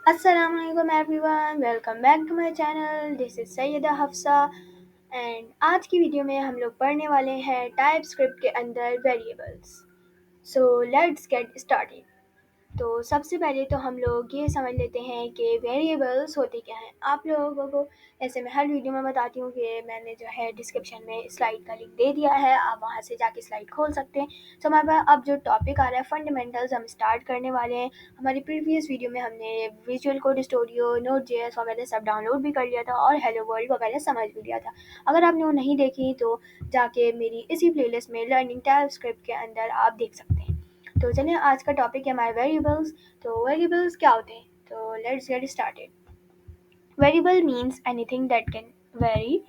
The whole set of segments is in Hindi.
अस्सलामुअलैकुम everyone, welcome back to my channel. This is Syeda Hafsa and आज की वीडियो में हम लोग पढ़ने वाले हैं टाइपस्क्रिप्ट के अंदर variables. So let's get started. तो सबसे पहले तो हम लोग ये समझ लेते हैं कि वेरिएबल्स होते क्या हैं। आप लोगों को ऐसे मैं हर वीडियो में बताती हूँ कि मैंने जो है डिस्क्रिप्शन में स्लाइड का लिंक दे दिया है, आप वहाँ से जाके स्लाइड खोल सकते हैं। तो हमारे पास अब जो टॉपिक आ रहा है फंडामेंटल्स, हम स्टार्ट करने वाले हैं। हमारी प्रीवियस वीडियो में हमने विजुअल कोड स्टूडियो, नोट.js वगैरह सब डाउनलोड भी कर लिया था और हेलो वर्ल्ड वगैरह समझ भी लिया था। अगर आपने वो नहीं देखी तो जाके मेरी इसी प्लेलिस्ट में लर्निंग टाइपस्क्रिप्ट के अंदर आप देख सकते हैं। तो चलिए, आज का टॉपिक है हमारे वेरिएबल्स। तो वेरिएबल्स क्या होते हैं, तो let's get started. Variable means anything that can very.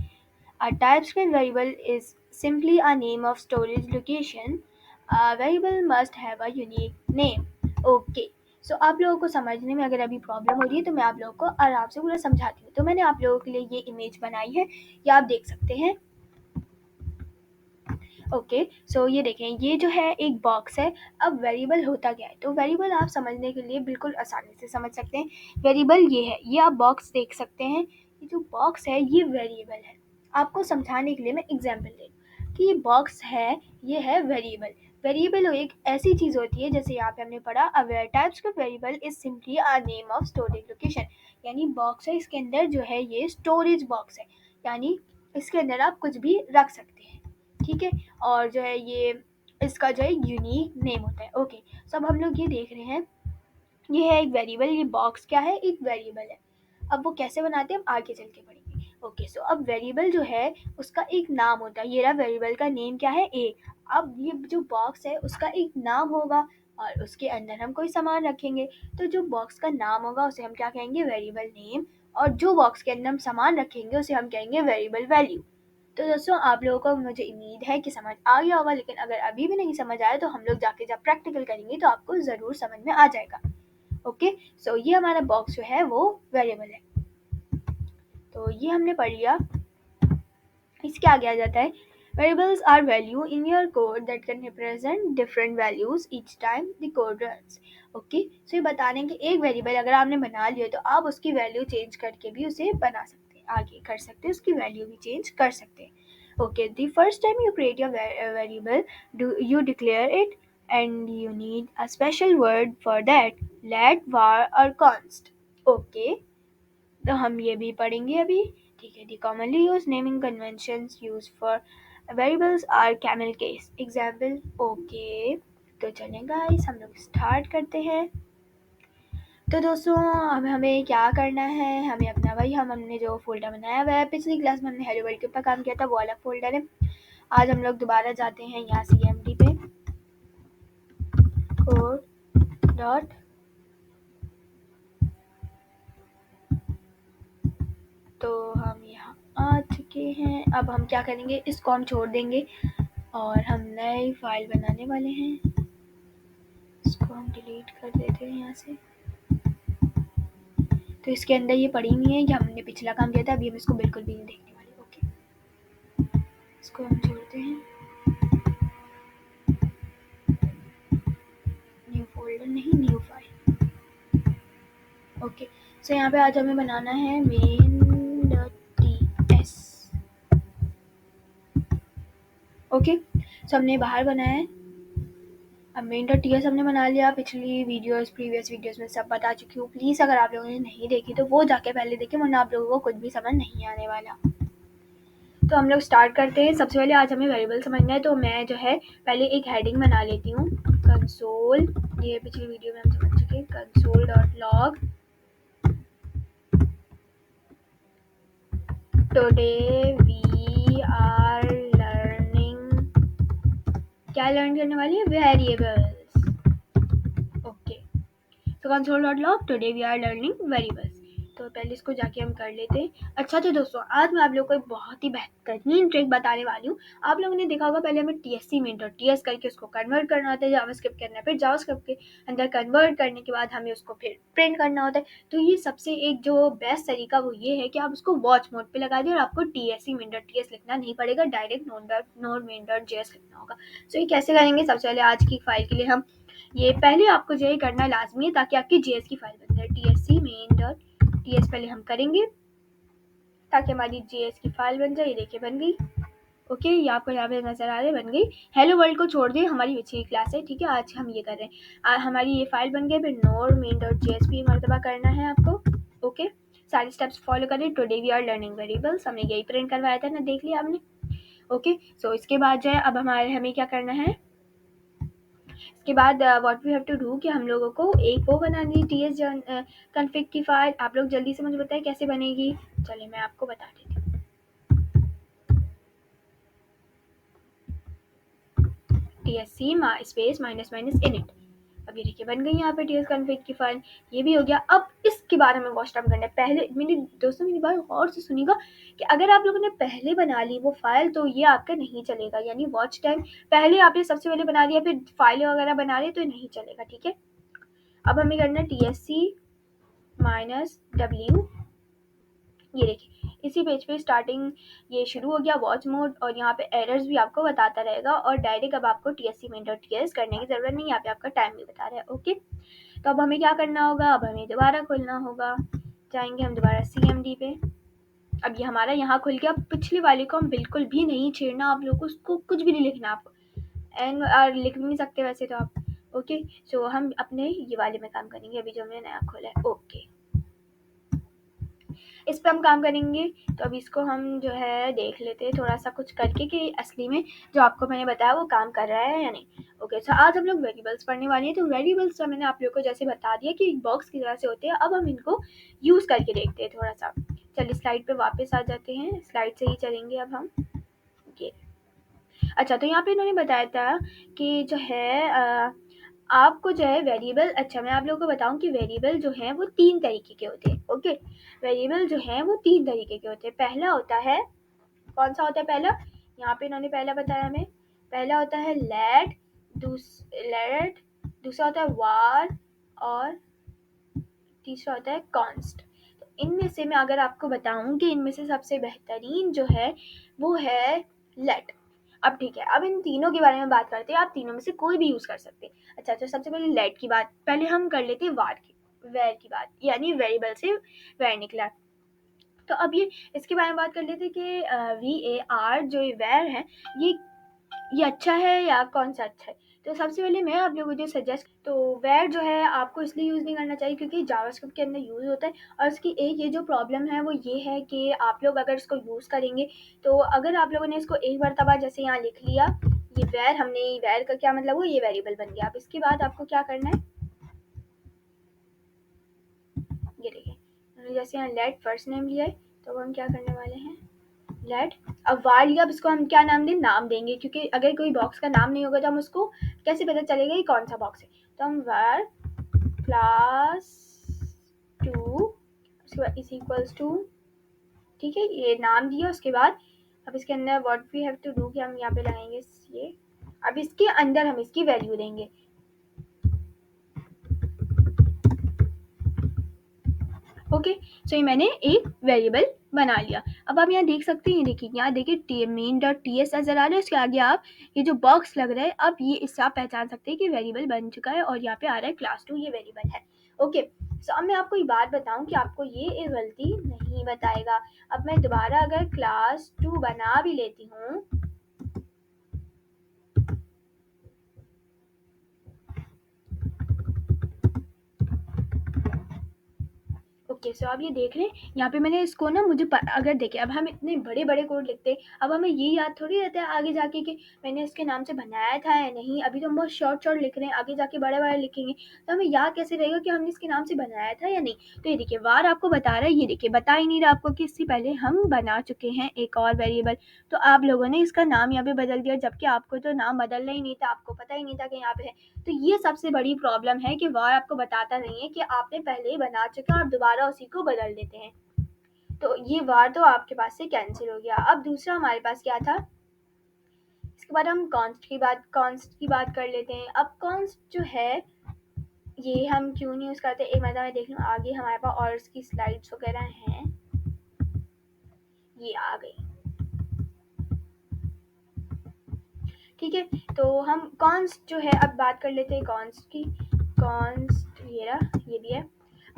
A TypeScript variable is simply a name of storage location. A variable must have a unique name. Okay. सो आप लोगों को समझने में अगर अभी प्रॉब्लम हो रही है तो मैं आप लोगों को आराम से पूरा समझाती हूँ। तो मैंने आप लोगों के लिए ये इमेज बनाई है, ये आप देख सकते हैं। ओके, सो ये देखें, ये जो है एक बॉक्स है। अब वेरिएबल होता क्या है, तो वेरिएबल आप समझने के लिए बिल्कुल आसानी से समझ सकते हैं। वेरिएबल ये है, ये आप बॉक्स देख सकते हैं। ये जो बॉक्स है ये वेरिएबल है। आपको समझाने के लिए मैं एग्जांपल दे दूँ कि ये बॉक्स है, ये है वेरिएबल। वेरिएबल एक ऐसी चीज़ होती है, जैसे यहाँ पे हमने पढ़ा, a TypeScript variable is simply a name of storage location. यानी बॉक्स है, इसके अंदर जो है ये स्टोरेज बॉक्स है, यानी इसके अंदर आप कुछ भी रख सकते हैं। ठीक है, और जो है ये इसका जो है यूनिक नेम होता है। ओके, सब हम लोग ये देख रहे हैं, ये है एक वेरिएबल। ये बॉक्स क्या है, एक वेरिएबल है। अब वो कैसे बनाते हैं हम आगे चल के पढ़ेंगे। ओके, सो अब वेरिएबल जो है उसका एक नाम होता है। ये रहा वेरिएबल का नेम क्या है, ए। अब ये जो बॉक्स है उसका एक नाम होगा और उसके अंदर हम कोई सामान रखेंगे। तो जो बॉक्स का नाम होगा उसे हम क्या कहेंगे, वेरिएबल नेम। और जो बॉक्स के अंदर हम सामान रखेंगे उसे हम कहेंगे वेरिएबल वैल्यू। तो दोस्तों, आप लोगों को मुझे उम्मीद है कि समझ आ गया होगा, लेकिन अगर अभी भी नहीं समझ आया तो हम लोग जाके जब प्रैक्टिकल करेंगे तो आपको ज़रूर समझ में आ जाएगा। ओके, सो ये हमारा बॉक्स जो है वो वेरिएबल है। तो ये हमने पढ़ लिया। इसके आगे आ जाता है, variables are value in your code that can represent different values each time the code runs. Okay, so ये बताने कि एक वेरिएबल अगर आपने बना लिया तो आप उसकी वैल्यू चेंज करके भी उसे बना सकते हैं, आगे कर सकते हैं, उसकी वैल्यू भी चेंज कर सकते हैं। Okay, the first time you create your variable, you declare it, and you need a special word for that, let, var or const. Okay, तो हम ये भी पढ़ेंगे अभी। ठीक है, the commonly used naming conventions used for variables are camel case example. Okay, तो चलें गाइस, हम लोग स्टार्ट करते हैं। तो दोस्तों, अब हमें क्या करना है, हमें अपना वही हमने जो फोल्डर बनाया हुआ है, पिछली क्लास में हमने हेलो वर्ल्ड के ऊपर काम किया था, वो अलग फोल्डर है। आज हम लोग दोबारा जाते हैं यहाँ CMD पे, कोड डॉट। तो हम यहाँ आ चुके हैं। अब हम क्या करेंगे, इसको हम छोड़ देंगे और हम नई फाइल बनाने वाले हैं। इसको हम डिलीट कर देते हैं यहाँ से। तो इसके अंदर ये पड़ी हुई है कि हमने पिछला काम किया था, अभी हम इसको बिल्कुल भी नहीं देखने वाले। ओके, इसको हम छोड़ते हैं। न्यू फोल्डर नहीं, न्यू फाइल। ओके, सो यहाँ पे आज हमें बनाना है main.ts। ओके, सो हमने बाहर बनाया है। अब main.ts हमने बना लिया। पिछली प्रीवियस वीडियोस में सब बता चुकी हूँ। प्लीज़ अगर आप लोगों ने नहीं देखी तो वो जाके पहले देखें, वरना आप लोगों को कुछ भी समझ नहीं आने वाला। तो हम लोग स्टार्ट करते हैं। सबसे पहले आज हमें वेरिएबल समझना है, तो मैं जो है पहले एक हेडिंग बना लेती हूँ, कंसोल। ये पिछली वीडियो में हम समझ चुके हैं, console.log today we are learning. क्या लर्न करने वाली है, वेरिएबल्स। ओके, तो console.log today we are learning variables. तो पहले इसको जाके हम कर लेते हैं। अच्छा, तो दोस्तों, आज मैं आप लोगों को एक बहुत ही बेहतरीन ट्रिक बताने वाली हूँ। आप लोगों ने देखा होगा, पहले हमें TSC main.ts करके उसको कन्वर्ट करना होता है जावास्क्रिप्ट के अंदर, फिर जावास्क्रिप्ट के अंदर कन्वर्ट करने के बाद हमें उसको फिर प्रिंट करना होता है। तो ये सबसे एक जो बेस्ट तरीका वो ये है कि आप उसको वॉच मोड पे लगा दें और आपको TSC main.ts लिखना नहीं पड़ेगा, डायरेक्ट node main.js लिखना होगा। सो ये कैसे करेंगे, सबसे पहले आज की फाइल के लिए हम ये पहले आपको जो है करना लाजमी है, ताकि आपकी JS की फाइल बन जाए। TSC main टीएस पहले हम करेंगे ताकि हमारी जेएस की फाइल बन जाए। ये देखिए बन गई। ओके, ये आपको यहाँ पे नजर आ रहा है बन गई। हेलो वर्ल्ड को छोड़ दे, हमारी अच्छी क्लास है, ठीक है। आज हम ये कर रहे हैं, हमारी ये फाइल बन गई। फिर नोड मेन डॉट जेएसपी मरतबा करना है आपको। ओके, सारे स्टेप्स फॉलो करें। Today we are learning variables, हमने यही प्रिंट करवाया था ना, देख लिया आपने। ओके, सो इसके बाद जो है अब हमें क्या करना है, इसके बाद what we have to do कि हम लोगों को एक वो बनानी टीएस कॉन्फ़िग की फाइल। आप लोग जल्दी से मुझे बताएं कैसे बनेगी। चलिए मैं आपको बता देती हूँ। TSC space minus minus init. अब ये देखिए बन गई यहाँ पे टीएस कॉन्फ़िग की फाइल। ये भी हो गया। अब इसके बाद हमें वॉच टाइम करना है। पहले मेरे दोस्तों मेरी बात और से सुनिएगा कि अगर आप लोगों ने पहले बना ली वो फाइल तो ये आपका नहीं चलेगा। यानी वॉच टाइम पहले आपने सबसे पहले बना लिया फिर फाइलें वगैरह बना रहे तो नहीं चलेगा, ठीक है। अब हमें करना है TSC माइनस W। ये देखिए इसी पेज पे स्टार्टिंग ये शुरू हो गया वॉच मोड, और यहाँ पे एरर्स भी आपको बताता रहेगा। और डायरेक्ट अब आपको TSC मेन डॉट टीएस करने की जरूरत नहीं, यहाँ पे आपका टाइम भी बता रहा है। ओके, तो अब हमें क्या करना होगा, अब हमें दोबारा खोलना होगा। जाएंगे हम दोबारा CMD पे। अब ये हमारा यहाँ खुल गया। पिछली वाले को हम बिल्कुल भी नहीं छेड़ना, आप लोग को उसको कुछ भी नहीं लिखना। आपको एन आर लिख भी नहीं सकते वैसे तो आप। ओके, सो हम अपने ये वाले में काम करेंगे अभी जो हमने नया खोला है। ओके, इस पर हम काम करेंगे। तो अब इसको हम जो है देख लेते हैं थोड़ा सा कुछ करके कि असली में जो आपको मैंने बताया वो काम कर रहा है या नहीं। ओके, सो आज हम लोग वेरिएबल्स पढ़ने वाले हैं। तो वेरिएबल्स मैंने आप लोगों को जैसे बता दिया कि एक बॉक्स की तरह से होते हैं। अब हम इनको यूज़ करके देखते हैं थोड़ा सा। चलिए स्लाइड पे वापस आ जाते हैं, स्लाइड से ही चलेंगे अब हम। ये अच्छा, तो यहाँ पे इन्होंने बताया था कि जो है आपको जो है वेरिएबल, अच्छा मैं आप लोगों को बताऊं कि वेरिएबल जो है वो 3 तरीके के होते हैं। ओके, वेरिएबल जो है वो 3 तरीके के होते हैं। पहला होता है, कौन सा होता है पहला, यहाँ पे इन्होंने पहला बताया हमें। पहला होता है लेट, दूसरा होता है वार, और तीसरा होता है कॉन्स्ट। तो इनमें से मैं अगर आपको बताऊं कि इनमें से सबसे बेहतरीन जो है वो है लेट। अब ठीक है, अब इन तीनों के बारे में बात करते हैं। आप तीनों में से कोई भी यूज कर सकते हैं। अच्छा अच्छा, सबसे पहले लेट की बात, पहले हम कर लेते हैं वेर की बात, यानी वेरिएबल से वेर निकला। तो अब ये इसके बारे में बात कर लेते हैं कि VAR जो ये वेर है ये अच्छा है या कौन सा अच्छा है। तो सबसे पहले मैं आप लोगों को जो सजेस्ट, तो वेर जो है आपको इसलिए यूज़ नहीं करना चाहिए क्योंकि जावास्क्रिप्ट के अंदर यूज़ होता है। और इसकी एक ये जो प्रॉब्लम है वो ये है कि आप लोग अगर इसको यूज़ करेंगे तो अगर आप लोगों ने इसको एक मरतबा जैसे यहाँ लिख लिया ये वेर, हमने वेर का क्या मतलब, वो ये वेरिएबल बन गया। अब इसके बाद आपको क्या करना है, ये देखिए जैसे यहाँ लेट फर्स्ट नेम लिया है तो हम क्या करने वाले हैं, लेट। अब वार लिया, अब इसको हम क्या नाम दें, नाम देंगे क्योंकि अगर कोई बॉक्स का नाम नहीं होगा तो हम उसको कैसे पता चलेगा ये कौन सा बॉक्स है। तो हम वार क्लास 2 उसके बाद इज इक्वल्स टू, ठीक है, ये नाम दिया। उसके बाद अब इसके अंदर what we have to do कि हम यहाँ पे लगाएंगे ये। अब इसके अंदर हम इसकी वैल्यू देंगे। ओके, सो ये मैंने एक वेरिएबल बना लिया। अब आप यहाँ देख सकते हैं, देखिए यहाँ देखिए मेन डॉट टीएस नजर आ रहा है। उसके आगे आप ये जो बॉक्स लग रहा है, अब ये इससे आप पहचान सकते हैं कि वेरिएबल बन चुका है और यहाँ पे आ रहा है क्लास 2 ये वेरिएबल है। ओके, सो अब मैं आपको एक बात बताऊं कि आपको ये गलती नहीं बताएगा। अब मैं दोबारा अगर क्लास 2 बना भी लेती हूँ, ओके, सो आप ये देख रहे हैं यहाँ पे मैंने इसको ना अगर देखें अब हम इतने बड़े बड़े कोड लिखते हैं, अब हमें ये याद थोड़ी रहता है आगे जाके कि मैंने इसके नाम से बनाया था या नहीं। अभी तो हम बहुत शॉर्ट शॉर्ट लिख रहे हैं, आगे जाके बड़े बड़े लिखेंगे तो हमें याद कैसे रहेगा कि हमने इसके नाम से बनाया था या नहीं। तो ये देखिए वार आपको बता रहा है, ये देखिए बता ही नहीं रहा आपको कि इससे पहले हम बना चुके हैं एक और वेरिएबल। तो आप लोगों ने इसका नाम यहाँ पे बदल दिया जबकि आपको तो नाम बदलना ही नहीं था, आपको पता ही नहीं था कि यहाँ पे है। तो ये सबसे बड़ी प्रॉब्लम है कि वार आपको बताता नहीं है कि आपने पहले ही बना चुका, आप दोबारा उसी को बदल देते हैं। तो ये वार तो आपके पास से कैंसिल हो गया। अब दूसरा हमारे पास क्या था, इसके बाद हम कॉन्स्ट की बात कर लेते हैं। अब कॉन्स्ट जो है ये हम क्यों नहीं यूज़ करते, एक मतलब मैं देख लूँ आगे हमारे पास और इसकी स्लाइड्स वगैरह हैं, ये आ गई, ठीक है। तो हम कॉन्स्ट जो है अब बात कर लेते हैं कॉन्स्ट की। कॉन्स्ट ये रहा, ये भी है।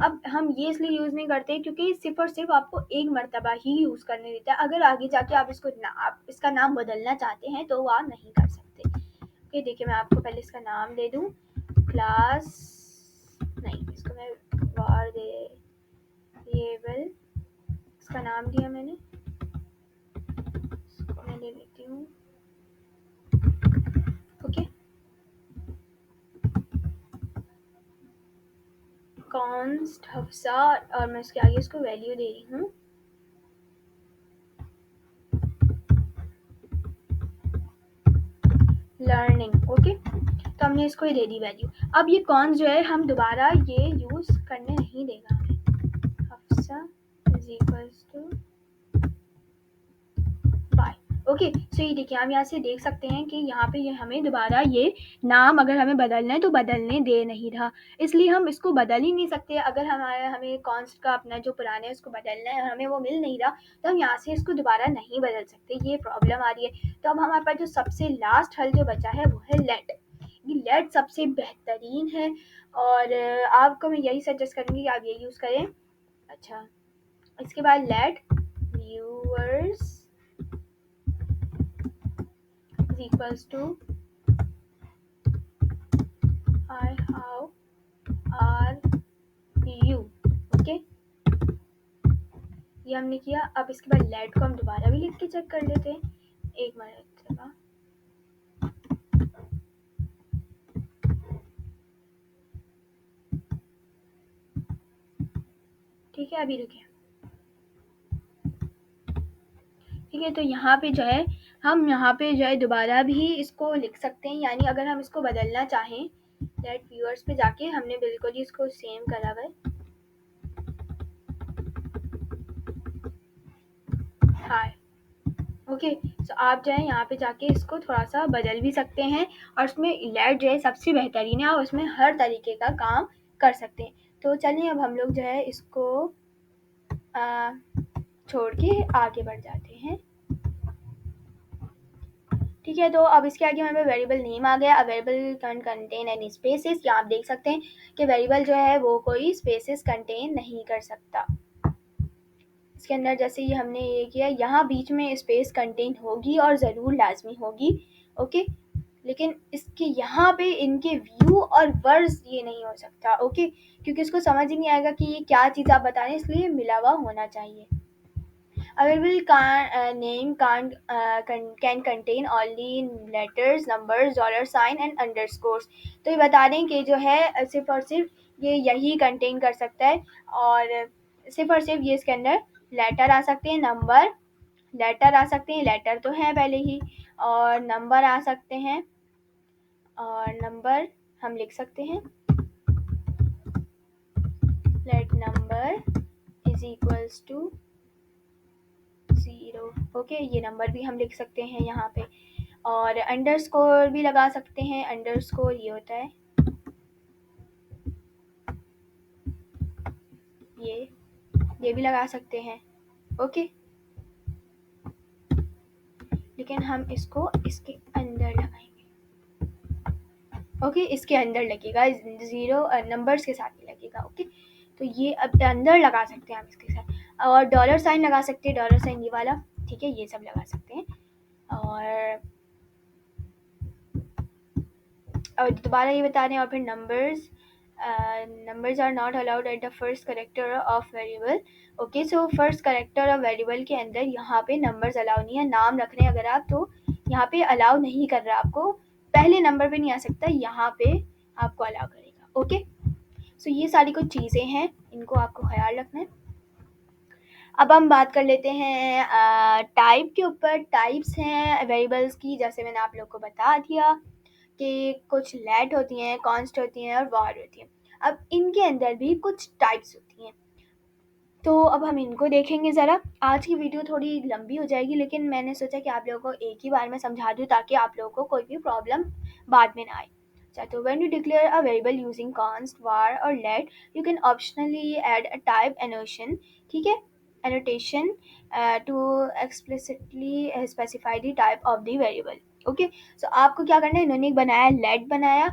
अब हम ये इसलिए यूज़ नहीं करते क्योंकि सिर्फ और सिर्फ आपको एक मरतबा ही यूज़ करने देता है। अगर आगे जाके आप इसका नाम बदलना चाहते हैं तो वो आप नहीं कर सकते। ओके, देखिए मैं आपको पहले इसका नाम दे दूँ, क्लास नहीं, इसको मैं वेरिएबल, इसका नाम दिया मैंने, इसको मैं ले लेती हूँ। ओके, कॉन्स्ट हफ्सा, और मैं इसके आगे इसको वैल्यू दे रही हूँ लर्निंग। ओके, तो हमने इसको ही दे दी वैल्यू। अब ये कॉन्स जो है हम दोबारा ये यूज़ करने नहीं देगा हमें। Hafsa is equals to bye. Okay, so ये देखिए हम यहाँ से देख सकते हैं कि यहाँ पे ये हमें दोबारा ये नाम अगर हमें बदलना है तो बदलने दे नहीं रहा, इसलिए हम इसको बदल ही नहीं सकते। अगर हमें कॉन्स्ट का अपना जो पुराना है उसको बदलना है और हमें वो मिल नहीं रहा, तो हम यहाँ से इसको दोबारा नहीं बदल सकते, ये प्रॉब्लम आ रही है। तो अब हमारे पास जो सबसे लास्ट हल जो बचा है वो है लेट। ये लेट सबसे बेहतरीन है और आपको मैं यही सजेस्ट करूँगी कि आप ये यूज़ करें। अच्छा, इसके बाद let viewers is equals to I, how are you। Okay, ये हमने किया। अब इसके बाद लेट को हम दोबारा भी लिख के चेक कर लेते हैं, एक मिनट। ठीक है, अभी रुकिए। ठीक है, तो यहाँ पे जो है हम यहाँ पे जो है दोबारा भी इसको लिख सकते हैं, यानी अगर हम इसको बदलना चाहें, लेट व्यूअर्स पे जाके हमने बिल्कुल ही इसको सेम करा हुआ है। हाय, ओके, सो आप जो है यहाँ पे जाके इसको थोड़ा सा बदल भी सकते हैं और उसमें लेट जो है सबसे बेहतरीन है और उसमें हर तरीके का काम कर सकते हैं। तो चलिए अब हम लोग जो है इसको छोड़ के आगे बढ़ जाते हैं। ठीक है, तो अब इसके आगे हमें वेरिएबल नेम आ गया। Variable can contain any spaces. यहाँ आप देख सकते हैं कि वेरिएबल जो है वो कोई स्पेसेस कंटेन नहीं कर सकता। इसके अंदर जैसे ये हमने ये किया, यहाँ बीच में स्पेस कंटेन होगी और ज़रूर लाजमी होगी। ओके, लेकिन इसके यहाँ पे इनके व्यू और वर्ड्स ये नहीं हो सकता। ओके, क्योंकि इसको समझ ही नहीं आएगा कि ये क्या चीज़ आप बता रहे हैं, इसलिए मिला हुआ होना चाहिए। Available name can contain only letters, numbers, dollar sign and underscores। तो ये बता दें कि जो है सिर्फ और सिर्फ ये यही कंटेन कर सकता है और सिर्फ और सिर्फ ये इसके अंदर लेटर आ सकते हैं, लेटर आ सकते हैं, लेटर तो है पहले ही, और नंबर आ सकते हैं, और नंबर हम लिख सकते हैं let number is equals to 0। Okay, ये नंबर भी हम लिख सकते हैं यहाँ पे, और अंडरस्कोर भी लगा सकते हैं। अंडरस्कोर ये होता है ये भी लगा सकते हैं। ओके, लेकिन हम इसको इसके अंदर लगाएंगे। ओके, इसके अंदर लगेगा, 0 नंबर्स के साथ ही लगेगा। ओके, तो ये अब अंदर लगा सकते हैं हम इसके साथ, और डॉलर साइन लगा सकते हैं, डॉलर साइन ये वाला। ठीक है, ये सब लगा सकते हैं। और दोबारा ये बता दें, और फिर numbers are not allowed at the first character of variable। Okay, so first character of variable के अंदर यहाँ पे नंबर्स अलाउ नहीं है। नाम रख रहे हैं अगर आप, तो यहाँ पे अलाउ नहीं कर रहा, आपको पहले नंबर पे नहीं आ सकता, यहाँ पे आपको अलाउ करेगा। ओके, सो ये सारी कुछ चीज़ें हैं, इनको आपको ख्याल रखना है। अब हम बात कर लेते हैं टाइप के ऊपर। टाइप्स हैं वेरिएबल्स की, जैसे मैंने आप लोग को बता दिया कि कुछ लेट होती हैं, कॉन्स्ट होती हैं और वॉर होती हैं। अब इनके अंदर भी कुछ टाइप्स होती हैं, तो अब हम इनको देखेंगे ज़रा। आज की वीडियो थोड़ी लंबी हो जाएगी, लेकिन मैंने सोचा कि आप लोगों को एक ही बार में समझा दूँ ताकि आप लोगों को कोई भी प्रॉब्लम बाद में ना आए। अच्छा, तो when you declare a variable using const, var और let, you can optionally add a type annotation. ठीक है, annotation to explicitly specify the type of the variable. Okay, so आपको क्या करना है, इन्होंने एक बनाया लेट बनाया,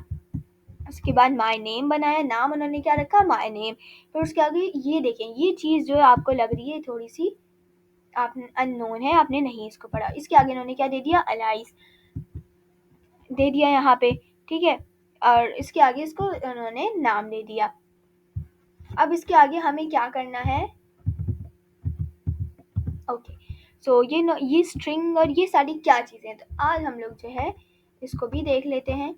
उसके बाद माय नेम बनाया, नाम उन्होंने क्या रखा, माय नेम। फिर उसके आगे ये देखें, ये चीज़ जो है आपको लग रही है थोड़ी सी आप अननोन है, आपने नहीं इसको पढ़ा। इसके आगे इन्होंने क्या दे दिया, अलाइस दे दिया यहाँ पे, ठीक है। और इसके आगे इसको उन्होंने नाम दे दिया। अब इसके आगे हमें क्या करना है, ओके। सो ये स्ट्रिंग और ये सारी क्या चीज़ें हैं, तो आज हम लोग जो है इसको भी देख लेते हैं।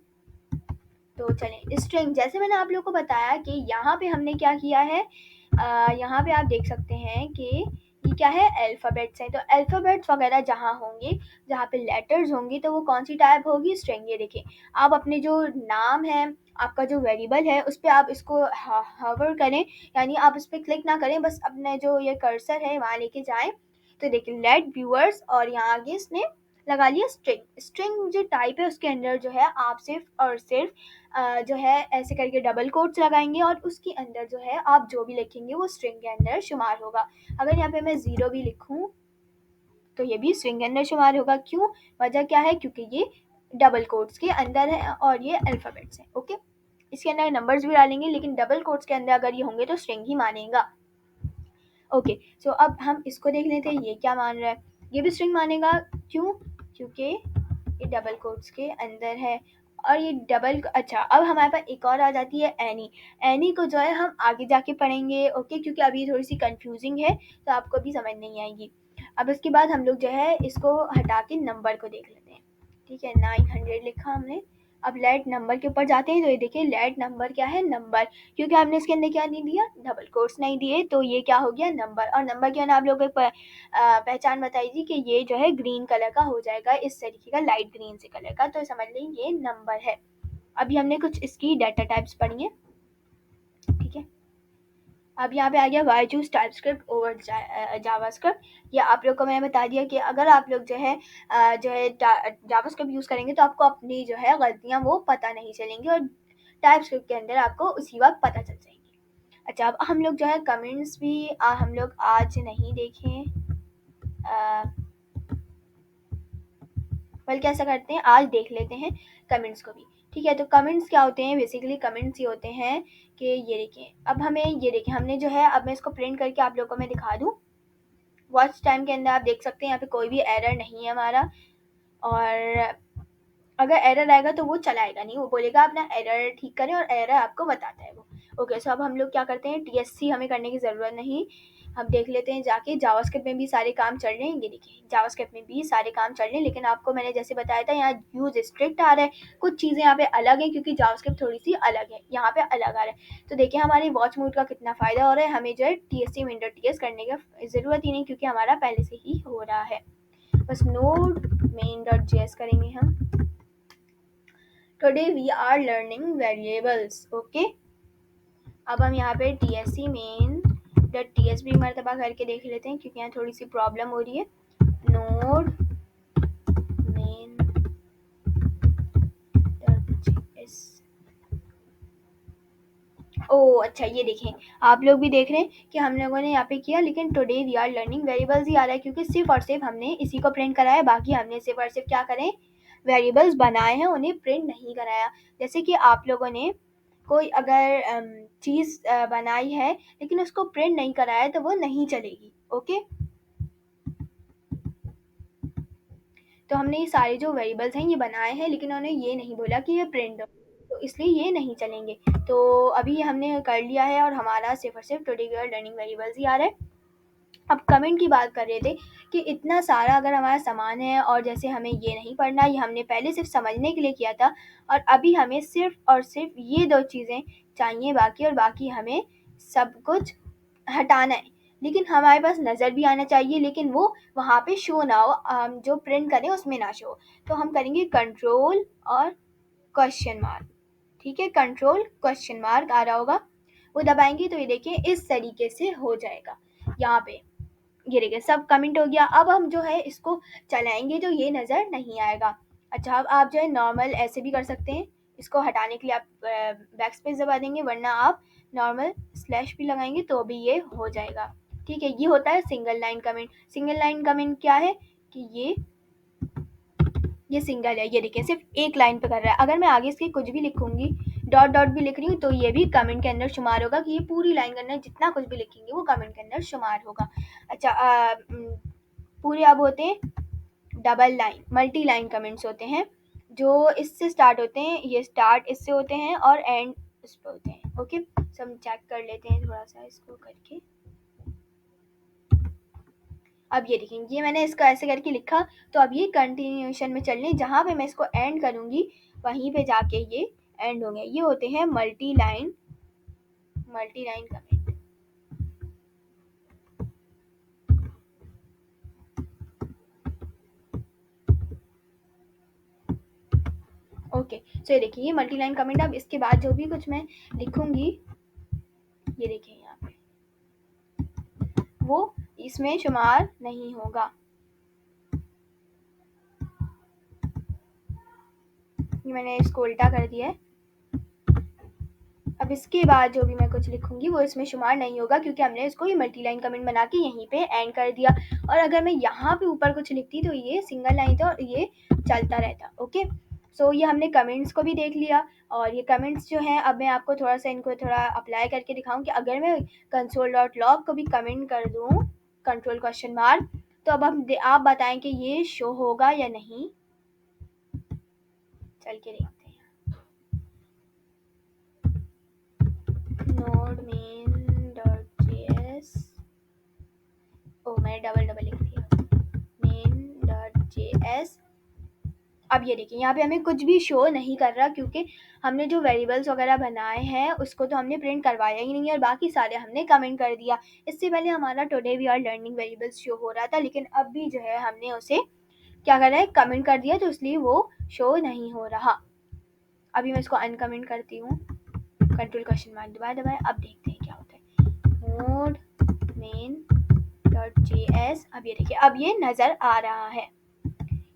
तो चलें, स्ट्रिंग जैसे मैंने आप लोग को बताया कि यहाँ पे हमने क्या किया है, यहाँ पे आप देख सकते हैं कि ये क्या है, अल्फ़ाबेट्स हैं। तो अल्फ़ाबेट्स वगैरह जहाँ होंगे, जहाँ पे लेटर्स होंगे, तो वो कौन सी टाइप होगी, स्ट्रिंग। ये देखिए, आप अपने जो नाम है, आपका जो वेरिएबल है, उस पर आप इसको हवर करें, यानी आप उस पर क्लिक ना करें, बस अपने जो ये कर्सर है वहाँ लेके जाएं। तो देखिए लेट व्यूअर्स, और यहाँ आगे इसने लगा लिया स्ट्रिंग। स्ट्रिंग जो टाइप है उसके अंदर जो है आप सिर्फ और सिर्फ जो है ऐसे करके डबल कोट्स लगाएंगे, और उसके अंदर जो है आप जो भी लिखेंगे वो स्ट्रिंग के अंदर शुमार होगा। अगर यहाँ पे मैं ज़ीरो भी लिखूँ तो ये भी स्ट्रिंग के अंदर शुमार होगा। क्यों, वजह क्या है, क्योंकि ये डबल कोट्स के अंदर है और ये अल्फ़ाबेट्स हैं, ओके। इसके अंदर नंबर्स भी डालेंगे, लेकिन डबल कोट्स के अंदर अगर ये होंगे तो स्ट्रिंग ही मानेगा, ओके। सो अब हम इसको देख लेते हैं, ये क्या मान रहा है, ये भी स्ट्रिंग मानेगा। क्यों, क्योंकि ये डबल कोट्स के अंदर है और ये डबल। अच्छा, अब हमारे पास एक और आ जाती है एनी। एनी को जो है हम आगे जाके पढ़ेंगे, ओके, क्योंकि अभी थोड़ी सी कंफ्यूजिंग है तो आपको भी समझ नहीं आएगी। अब इसके बाद हम लोग जो है इसको हटा के नंबर को देख लेते हैं, ठीक है। 900 लिखा हमने। अब लेट नंबर के ऊपर जाते हैं, तो ये देखिए लेट नंबर क्या है, नंबर, क्योंकि हमने इसके अंदर क्या नहीं दिया, डबल कोट्स नहीं दिए, तो ये क्या हो गया, नंबर। और नंबर क्या है ना, आप लोगों को पहचान बताई थी कि ये जो है ग्रीन कलर का हो जाएगा, इस तरीके का लाइट ग्रीन से कलर का, तो समझ लें ये नंबर है। अभी हमने कुछ इसकी डाटा टाइप्स पढ़ी है, ठीक है। अब यहाँ पे आ गया why choose TypeScript over JavaScript. ये आप लोग को मैंने बता दिया कि अगर आप लोग जो है जावास्क्रिप्ट यूज़ करेंगे तो आपको अपनी जो है गलतियाँ वो पता नहीं चलेंगी, और टाइपस्क्रिप्ट के अंदर आपको उसी वक्त पता चल जाएंगी। अच्छा, अब हम लोग जो है कमेंट्स भी हम लोग आज नहीं देखें, बल्कि ऐसा करते हैं आज देख लेते हैं कमेंट्स को भी, ठीक है। तो कमेंट्स क्या होते हैं, बेसिकली कमेंट्स ये होते हैं कि ये देखिए, अब हमें ये देखिए हमने जो है, अब मैं इसको प्रिंट करके आप लोगों को मैं दिखा दूँ। वॉच टाइम के अंदर आप देख सकते हैं यहाँ पे कोई भी एरर नहीं है हमारा, और अगर एरर आएगा तो वो चलाएगा नहीं, वो बोलेगा अपना एरर ठीक करें, और एरर आपको बताता है वो, ओके। सो अब हम लोग क्या करते हैं, टीएससी हमें करने की ज़रूरत नहीं, हम देख लेते हैं जाके जावास्क्रिप्ट में भी सारे काम चल रहे हैं। ये देखिए जावास्क्रिप्ट में भी सारे काम चल रहे हैं, लेकिन आपको मैंने जैसे बताया था यहाँ यूज स्ट्रिक्ट आ रहा है, कुछ चीज़ें यहाँ पे अलग है, क्योंकि जावास्क्रिप्ट थोड़ी सी अलग है, यहाँ पे अलग आ रहा है। तो देखिए हमारे वॉच मोड का कितना फ़ायदा हो रहा है, हमें जो है टीएससी में इंटर टीएस करने की ज़रूरत ही नहीं, क्योंकि हमारा पहले से ही हो रहा है। बस नोड मेन डॉट जेएस करेंगे हम। Today we are learning variables, okay. अब हम यहाँ पे टीएससी मेन डॉट टीएस भी मरतबा करके देख लेते हैं, क्योंकि यहाँ थोड़ी सी प्रॉब्लम हो रही है। नोड मेन डॉट जेएस, ओह अच्छा, ये देखें आप लोग भी देख रहे हैं कि हम लोगों ने यहाँ पे किया, लेकिन today we are learning variables ही आ रहा है, क्योंकि सिर्फ और सिर्फ हमने इसी को प्रिंट कराया, बाकी हमने सिर्फ और सिर्फ क्या करें, वेरिएबल्स बनाए हैं, उन्हें प्रिंट नहीं कराया। जैसे कि आप लोगों ने कोई अगर चीज़ बनाई है लेकिन उसको प्रिंट नहीं कराया तो वो नहीं चलेगी, ओके। तो हमने ये सारे जो वेरिएबल्स हैं ये बनाए हैं, लेकिन उन्होंने ये नहीं बोला कि ये प्रिंट हो, तो इसलिए ये नहीं चलेंगे। तो अभी हमने कर लिया है, और हमारा सिर्फ और सिर्फ today we are learning variables ही आ रहा है। अब कमेंट की बात कर रहे थे कि इतना सारा अगर हमारा सामान है, और जैसे हमें ये नहीं पढ़ना, ये हमने पहले सिर्फ समझने के लिए किया था, और अभी हमें सिर्फ और सिर्फ ये दो चीज़ें चाहिए बाकी, और बाकी हमें सब कुछ हटाना है। लेकिन हमारे पास नज़र भी आना चाहिए, लेकिन वो वहाँ पे शो ना हो, हम जो प्रिंट करें उसमें ना शो। तो हम करेंगे कंट्रोल और क्वेश्चन मार्क, ठीक है। कंट्रोल क्वेश्चन मार्क आ रहा होगा, वो दबाएंगे तो ये देखिए इस तरीके से हो जाएगा। यहाँ पे ये देखिए सब कमेंट हो गया। अब हम जो है इसको चलाएंगे तो ये नज़र नहीं आएगा। अच्छा, अब आप जो है नॉर्मल ऐसे भी कर सकते हैं, इसको हटाने के लिए आप बैक स्पेस दबा देंगे, वरना आप नॉर्मल स्लैश भी लगाएंगे तो भी ये हो जाएगा, ठीक है। ये होता है single line comment. Single line comment क्या है कि ये सिंगल है, ये देखिए सिर्फ एक लाइन पे कर रहा है। अगर मैं आगे इसके कुछ भी लिखूंगी, डॉट डॉट भी लिख रही हूँ तो ये भी कमेंट के अंदर शुमार होगा कि ये पूरी लाइन के अंदर जितना कुछ भी लिखेंगे वो कमेंट के अंदर शुमार होगा। अच्छा, पूरे अब होते हैं double line, multi line comments होते हैं जो इससे स्टार्ट होते हैं, ये स्टार्ट इससे होते हैं और एंड इस पे होते हैं। ओके, सो हम चेक कर लेते हैं थोड़ा सा इसको करके। अब ये देखेंगे, ये मैंने इसको ऐसे करके लिखा, तो अब ये कंटिन्यूएशन में चलने, जहाँ पे मैं इसको एंड करूँगी वहीं पे जाके ये एंड होंगे। ये होते हैं multi line comment. Okay, so ये देखिए, ये मल्टी लाइन कमेंट। अब इसके बाद जो भी कुछ मैं लिखूंगी, ये देखिए यहाँ पे, वो इसमें शुमार नहीं होगा। ये मैंने इसको उल्टा कर दिया है। अब इसके बाद जो भी मैं कुछ लिखूंगी वो इसमें शुमार नहीं होगा, क्योंकि हमने इसको ये मल्टी लाइन कमेंट बना के यहीं पे एंड कर दिया। और अगर मैं यहाँ पे ऊपर कुछ लिखती तो ये सिंगल लाइन था और ये चलता रहता। ओके, सो ये हमने कमेंट्स को भी देख लिया। और ये कमेंट्स जो हैं, अब मैं आपको थोड़ा सा इनको थोड़ा अप्लाई करके दिखाऊं कि अगर मैं कंसोल डॉट लॉग को भी कमेंट कर दूं कंट्रोल क्वेश्चन मार्क, तो अब हम आप बताएं कि ये शो होगा या नहीं। चल के देखते हैं। नोड मेन डॉट जेएस, ओ मैंने डबल डबल लिख दिया, मेन डॉट जेएस। अब ये देखिए, यहाँ पे हमें कुछ भी शो नहीं कर रहा, क्योंकि हमने जो वेरिएबल्स वगैरह बनाए हैं उसको तो हमने प्रिंट करवाया ही नहीं है, और बाकी सारे हमने कमेंट कर दिया। इससे पहले हमारा today we are learning variables show हो रहा था, लेकिन अब भी जो है हमने उसे क्या करा है, कमेंट कर दिया, तो इसलिए वो शो नहीं हो रहा। अभी मैं इसको अनकमेंट करती हूँ, कंट्रोल क्वेश्चन मार्क दबाए दबाए। अब देखते हैं क्या होता है। नोड मेन डॉट जेएस, अब ये देखिए, अब ये नज़र आ रहा है।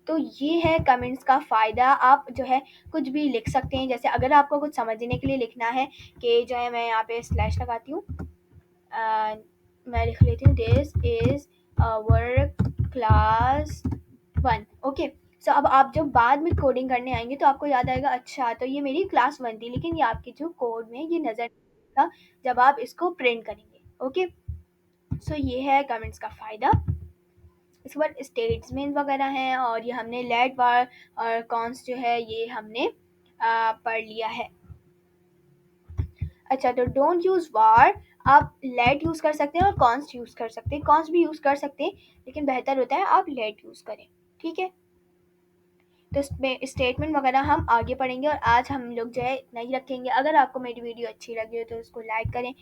तो ये है कमेंट्स का फ़ायदा। आप जो है कुछ भी लिख सकते हैं, जैसे अगर आपको कुछ समझने के लिए लिखना है कि जो है, मैं यहाँ पे स्लैश लगाती हूँ, मैं लिख लेती हूँ this is our class 1। Okay, so अब आप जब बाद में कोडिंग करने आएंगे तो आपको याद आएगा, अच्छा तो ये मेरी क्लास 1 थी, लेकिन ये आपके जो कोड में ये नज़र था जब आप इसको प्रिंट करेंगे। ओके, सो ये है कमेंट्स का फ़ायदा। इसके बाद स्टेटमेंट वगैरह हैं, और ये हमने लेट वार और कॉन्स जो है ये हमने पढ़ लिया है। अच्छा, तो डोंट यूज़ वार, आप लेट यूज़ कर सकते हैं और कॉन्स यूज़ कर सकते हैं। कॉन्स भी यूज़ कर सकते हैं, लेकिन बेहतर होता है आप लेट यूज़ करें। ठीक है, तो स्टेटमेंट वगैरह हम आगे पढ़ेंगे, और आज हम लोग जो है इतना ही रखेंगे। अगर आपको मेरी वीडियो अच्छी लगी हो तो उसको लाइक करें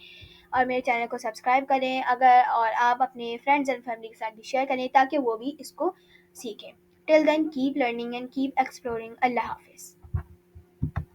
और मेरे चैनल को सब्सक्राइब करें, अगर और आप अपने फ्रेंड्स एंड फैमिली के साथ भी शेयर करें ताकि वो भी इसको सीखें। Till then keep learning and keep exploring. अल्लाह हाफिज़।